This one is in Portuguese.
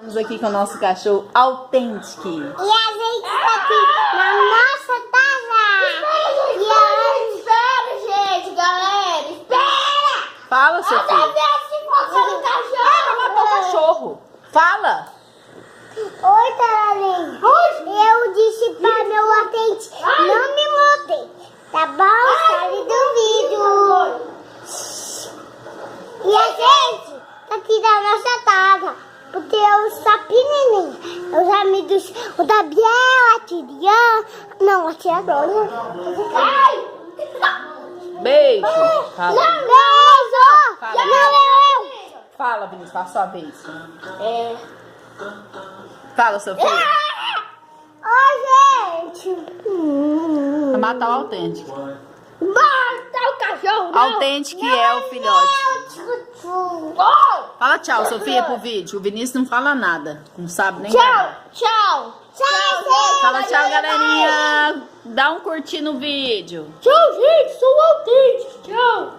Estamos aqui com o nosso cachorro Autentic. E a gente tá aqui na nossa casa. Espera, gente, galera. Espera! Fala, seu filho. No cachorro. Ela matou o cachorro. Fala. Oi, Taralinha. Eu disse para meu atente, não me montem, tá bom? Sai do vídeo. E a gente tá aqui na nossa casa, porque eu sou pequenininha. Os amigos, o Gabriel, a Tirian, não, a Tia Dona. Ai! Beijo. Fala. Não, beijo! Fala. Não, eu! Fala, Vinícius. Fala a sua vez. Fala, seu filho. Ô, gente! Vai matar o Autentic. Mata o cachorro! Autentic é o filhote. Fala tchau, Sofia, pro vídeo. O Vinícius não fala nada. Não sabe nem nada. Tchau. Fala tchau, galerinha. Dá um curtir no vídeo. Tchau, gente. Sou o Autentic. Tchau.